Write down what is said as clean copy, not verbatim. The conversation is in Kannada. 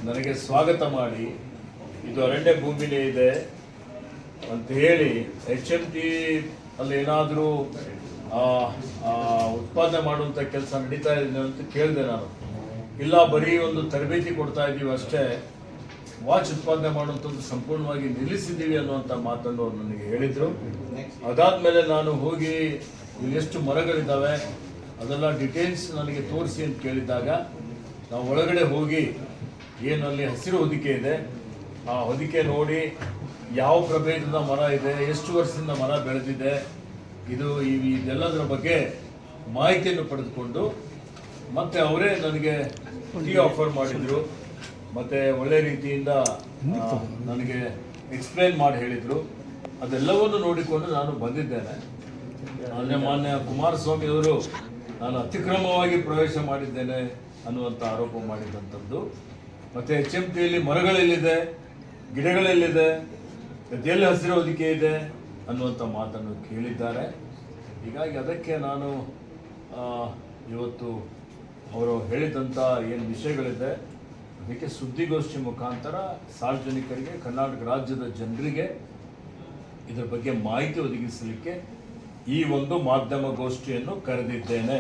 ನನಗೆ ಸ್ವಾಗತ ಮಾಡಿ ಇದು ಅರಣ್ಯ ಭೂಮಿನೇ ಇದೆ ಅಂತ ಹೇಳಿ HMT ಅಲ್ಲಿ ಏನಾದರೂ ಉತ್ಪಾದನೆ ಮಾಡುವಂಥ ಕೆಲಸ ನಡೀತಾ ಇದೆ ಅಂತ ಕೇಳಿದೆ ನಾನು. ಇಲ್ಲ, ಬರೀ ಒಂದು ತರಬೇತಿ ಕೊಡ್ತಾ ಇದ್ದೀವಿ ಅಷ್ಟೇ, ವಾಚ್ ಉತ್ಪಾದನೆ ಮಾಡುವಂಥದ್ದು ಸಂಪೂರ್ಣವಾಗಿ ನಿಲ್ಲಿಸಿದ್ದೀವಿ ಅನ್ನುವಂಥ ಮಾತನ್ನು ಅವ್ರು ನನಗೆ ಹೇಳಿದರು. ಅದಾದಮೇಲೆ ನಾನು ಹೋಗಿ ಇಲ್ಲಿ ಎಷ್ಟು ಮರಗಳಿದ್ದಾವೆ ಅದೆಲ್ಲ ಡೀಟೇಲ್ಸ್ ನನಗೆ ತೋರಿಸಿ ಅಂತ ಕೇಳಿದಾಗ ನಾವು ಒಳಗಡೆ ಹೋಗಿ ಏನು ಅಲ್ಲಿ ಹಸಿರು ಹೊದಿಕೆ ಇದೆ ಆ ಹೊದಿಕೆ ನೋಡಿ ಯಾವ ಪ್ರಭೇದದ ಮರ ಇದೆ, ಎಷ್ಟು ವರ್ಷದಿಂದ ಮರ ಬೆಳೆದಿದೆ, ಇದೆಲ್ಲದರ ಬಗ್ಗೆ ಮಾಹಿತಿಯನ್ನು ಪಡೆದುಕೊಂಡು ಮತ್ತೆ ಅವರೇ ನನಗೆ ಟೀ ಆಫರ್ ಮಾಡಿದರು. ಮತ್ತು ಒಳ್ಳೆ ರೀತಿಯಿಂದ ನನಗೆ ಎಕ್ಸ್ಪ್ಲೇನ್ ಮಾಡಿ ಹೇಳಿದರು. ಅದೆಲ್ಲವನ್ನು ನೋಡಿಕೊಂಡು ನಾನು ಬಂದಿದ್ದೇನೆ. ಮಾನ್ಯ ಕುಮಾರಸ್ವಾಮಿ ಅವರು ನಾನು ಅತಿಕ್ರಮವಾಗಿ ಪ್ರವೇಶ ಮಾಡಿದ್ದೇನೆ ಅನ್ನುವಂಥ ಆರೋಪ ಮಾಡಿದಂಥದ್ದು. ಮತ್ತು HMTಯಲ್ಲಿ ಮರಗಳೆಲ್ಲಿದೆ, ಗಿಡಗಳೆಲ್ಲಿದೆ, ಗದ್ದೆಯಲ್ಲಿ ಹಸಿರು ಹೊದಿಕೆ ಇದೆ ಅನ್ನುವಂಥ ಮಾತನ್ನು ಕೇಳಿದ್ದಾರೆ. ಹೀಗಾಗಿ ಅದಕ್ಕೆ ನಾನು ಇವತ್ತು ಅವರು ಹೇಳಿದಂಥ ಏನು ವಿಷಯಗಳಿದೆ ಅದಕ್ಕೆ ಸುದ್ದಿಗೋಷ್ಠಿ ಮುಖಾಂತರ ಸಾರ್ವಜನಿಕರಿಗೆ, ಕರ್ನಾಟಕ ರಾಜ್ಯದ ಜನರಿಗೆ ಇದರ ಬಗ್ಗೆ ಮಾಹಿತಿ ಒದಗಿಸಲಿಕ್ಕೆ ಈ ಒಂದು ಮಾಧ್ಯಮ ಗೋಷ್ಠಿಯನ್ನು ಕರೆದಿದ್ದೇನೆ.